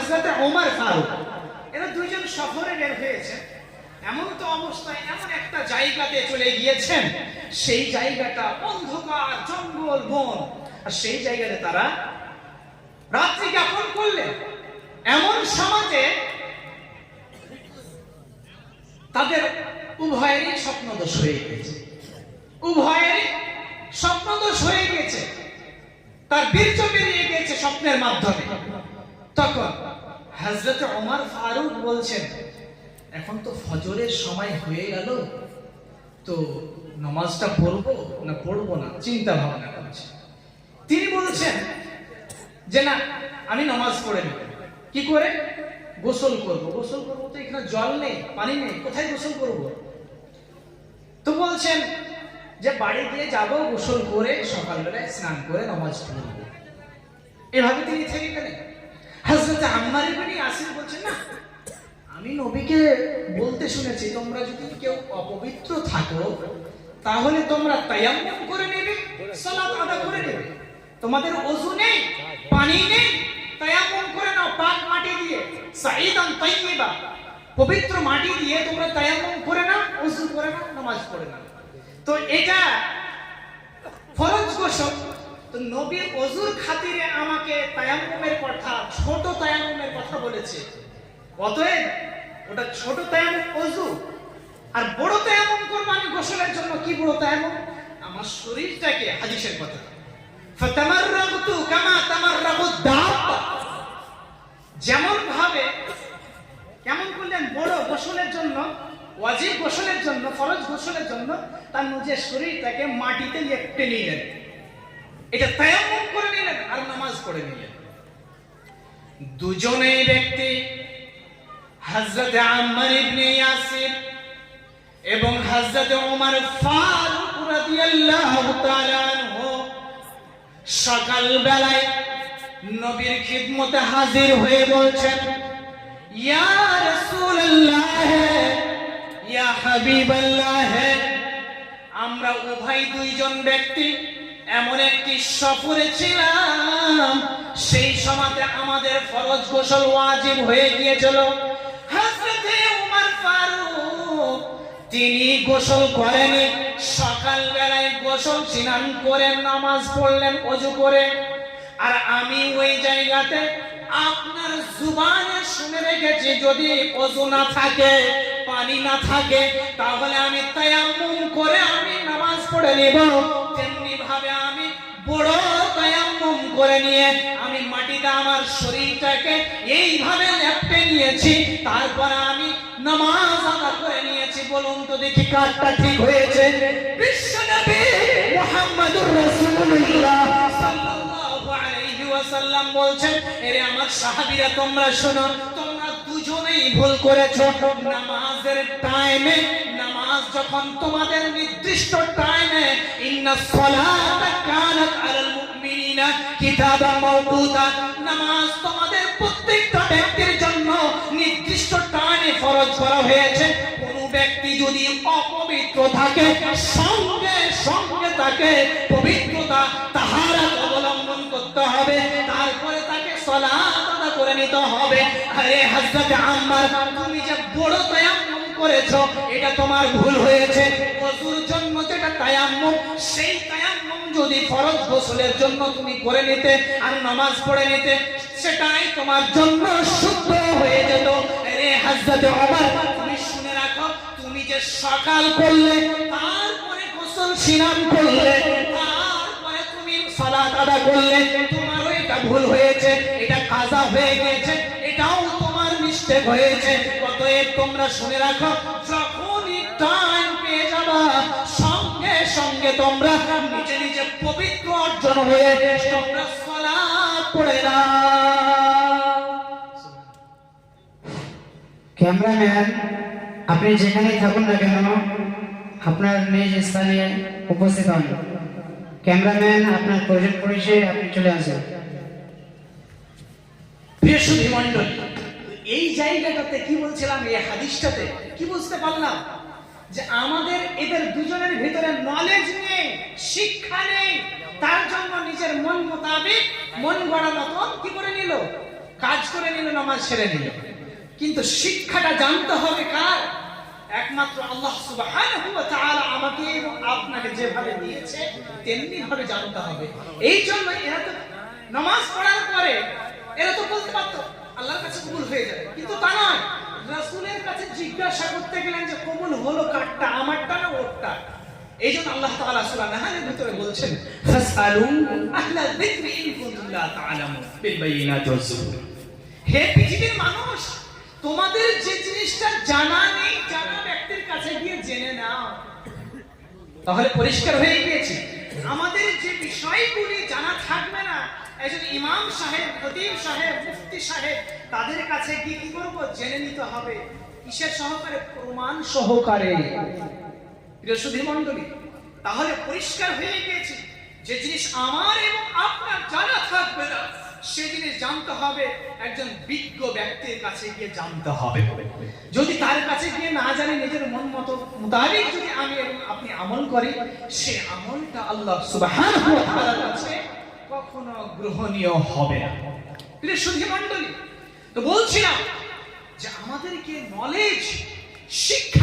হযরত ওমর ফারুক, এরা দুইজন সফরে বের হয়েছে। এমন তো অবস্থায় এমন একটা জায়গাতে চলে গিয়েছেন, সেই জায়গাটা অন্ধকার, জঙ্গল, বন, আর সেই জায়গাতে তারা রাত্রি যাপন করলেন। এমন সমাজে তাদের উভয়েরই স্বপ্নদোষ হয়ে গেছে, উভয়েরই স্বপ্নদোষ হয়ে গেছে, তার বীর্য বেরিয়ে গেছে স্বপ্নের মাধ্যমে। তখন হযরত ওমর ফারুক বলছেন, এখন তো ফজরের সময় হয়ে গেল, তো নামাজটা পড়বো না পড়বো না চিন্তা ভাবনা করছে। তিনি বলছেন যে না, আমি নামাজ পড়ে নেব। কি করে? গোসল করব। গোসল করব তো এখানে জল নেই, পানি নেই, কোথায় গোসল করব? তো বলছেন যে বাড়ি গিয়ে যাব, গোসল করে সকালবেলায় স্নান করে নামাজ পড়ব। এভাবে তিনি থেকে গেলেন। হযরত আম্মার ইবনে ইয়াসির বলছেন, না, আমি নবীকে বলতে শুনেছি তোমরা যদি কেউ অপবিত্র থাকো তাহলে তোমরা তায়াম্মুম করে নেবে, সালাত আদা করে নেবে। তোমাদের ওযু নেই, পানি নেই, তায়াম্মুম করে নাও পাক মাটি দিয়ে, সাইদান তাইয়্যিবা, পবিত্র মাটি দিয়ে তোমরা তায়াম্মুম করে নাও, ওযু করে নাও, নামাজ পড়ে নাও। তো এটা ফরজ গোসল। তো নবী ওযুর খাতিরে আমাকে তায়াম্মুমের কথা, ছোট তায়াম্মুমের কথা বলেছে। অতএব ওটা ছোট তায়াম্মুম ওযু, আর বড় তায়াম্মুম করব আমি গোসলের জন্য। কি বড় তায়াম্মুম? আমার শরীরটাকে, হাদিসের কথা, ফাতামাররাগতু কামা তামাররাগুদ দাব্বা, যেমন ভাবে, কেমন করলেন? বড় গোসলের জন্য, ওয়াজিব গোসলের জন্য, ফরজ গোসলের জন্য তার নিজের শরীরটাকে মাটিতে লেপ্টে নিলেন, এটা তায়াম্মুম করে নিলেন আর নামাজ পড়ে নিলেন। দুজনেই ব্যক্তি, হযরত আম্মার ইবনে ইয়াসির এবং হযরত ওমর ফারুক রাদিয়াল্লাহু তাআলা আনহু, সকাল বেলায় নবীর খিদমতে হাজির হয়ে বলছেন, ইয়া রাসূলুল্লাহ, ইয়া হাবিবাল্লাহ, আমরা উভয় দুইজন ব্যক্তি এমন একটি সফরে ছিলাম, সেই সময়তে আমাদের ফরজ গোসল ওয়াজিব হয়ে গিয়েছিল। হযরত ওমর ফারুক তিনি গোসল করেনি, সকাল বেলায় গোসল স্নান করে নামাজ পড়লেন ওযু করে। আর আমি ওই জায়গাতে আপনার জুবানে শুনে রেখেছি, যদি ওযু না থাকে, পানি না থাকে, তাহলে আমি তায়াম্মুম করে আমি নামাজ পড়ে নেব। তেমনি ভাবে আমি বড় তায়াম্মুম করে নিয়ে আমি মাটিতে আমার শরীরটাকে এইভাবে লেপ্টে নিয়েছি, তারপর আমি নামাজ আদা করে নিয়েছি। বলুন তো দেখি কারটা ঠিক হয়েছে? বিশ্বনবী মুহাম্মদুর রাসূলুল্লাহ সাল্লাল্লাহু আলাইহি ওয়াসাল্লাম বলছেন, এরে আমার সাহাবীরা তোমরা শোনো, তোমরা দুজনেই ভুল করেছো। নামাজের টাইমে, নামাজ যখন তোমাদের নির্দিষ্ট টাইমে, ইন্নাস সালাতা কানাত আলাল মুমিনিনা কিতাবাম মাওকুতা, নামাজ তোমাদের প্রত্যেকটা ব্যক্তির জন্য নির্দিষ্ট টাইমে ফরজ করা হয়েছে। কোন ব্যক্তি যদি অপবিত্র থাকে, সঙ্গে সঙ্গে তাকে পবিত্রতা, তাহারাত অবলম্বন করতে হবে, তারপরে তাকে সালাত আদা করে নিতে হবে। আরে হযরত আম্মার, তুমি যে বড় তায়াম্মুম করেছো, এটা তোমার ভুল হয়েছে। ওযুর জন্য যেটা তায়াম্মুম, সেই তায়াম্মুম যদি ফরজ গোসলের জন্য তুমি করে নিতে আর নামাজ পড়ে নিতে, সেটাই তোমার জন্য শুদ্ধ হয়ে যেত। আরে হযরত ওমর, তুমি শুনে রাখো, তুমি যে সকাল করলে, তারপরে গোসল স্নান করলে, তারপরে তুমি সালাত আদা করলে, তোমারও এটা ভুল হয়েছে, এটা কাজা হয়ে গেছে, এটাও তোমার মিস্টেক হয়েছে। অতএব তোমরা শুনে রাখো, যখনই টাইম পেয়ে যাবা, সঙ্গে সঙ্গে তোমরা নিজে নিজে পবিত্র অর্জন হয়ে তোমরা সালাত পড়ে নাও। ক্যামেরাম্যান, আপনি যেখানেই থাকুন না কেন, আপনার নিজ স্থানে উপস্থিত হন। ক্যামেরাম্যান, আপনার প্রয়োজন পড়েছে, আপনি চলে আসেন। প্রিয় সুধী মণ্ডলী, এই জায়গাটাতে কি বলছিলাম, এই হাদিসটাতে কি বুঝতে পারলাম? যে আমাদের এদের দুজনের ভিতরে নলেজ নেই, শিক্ষা নেই, তার জন্য নিজের মন মোতাবেক, মন গড়া মতন কি করে নিল, কাজ করে নিল, নামাজ ছেড়ে নিল, কিন্তু শিক্ষাটা জানতে হবে কার? একমাত্র আল্লাহ সুবহানাহু ওয়া তাআলা আমাকে এবং আপনাকে যেভাবে দিয়েছে তেমনি ভাবে জানতে হবে। এই জন্য এরা তো নামাজ পড়ার পরে এরা তো বলতে পারতো আল্লাহর কাছে কবুল হয়ে যাবে, কিন্তু তা নয়। রাসূলের কাছে জিজ্ঞাসা করতে গেলেন যে কবুল হলো কারটা, আমারটা না ওরটা? এই জন্য আল্লাহ তাআলা সূরা নাহলের ভিতরে বলছেন ফাসআলু আহলা যিকরি ইন কুনতুম লা তা'লামুন বিল বাইয়িনাতি ওয়াজ যুবুর। হে পৃথিবীর মানুষ, তোমাদের যে জিনিসটা জানা নেই, জানা ব্যক্তির কাছে গিয়ে জেনে নাও। তাহলে পরিষ্কার হয়ে গিয়েছে আমাদের যে বিষয়গুলি জানা থাকবে না, একজন ইমাম সাহেব, খতিব সাহেব, মুফতি সাহেব, তাদের কাছে গিয়ে কি করব? জেনে নিতে হবে। কিসের সহকারে? প্রমাণ সহকারে। প্রিয় সুধী মণ্ডলী, তাহলে পরিষ্কার হয়ে গিয়েছে যে জিনিস আমার এবং আপনার জানা থাকবে না, সে জিনিস জানতে হবে একজন বিজ্ঞ ব্যক্তির কাছে গিয়ে জানতে হবে। যদি তার কাছে গিয়ে না জানি, নিজের মন মতো মোতাবেক যদি আমি এবং আপনি আমল করি, সে আমলটা আল্লাহ সুবহানাহু ওয়া তাআলার কাছে কখনো গ্রহণীয় হবে না। প্রিয় সুধী মণ্ডলী, তো বলছিলাম যে আমাদেরকে নলেজ, শিক্ষা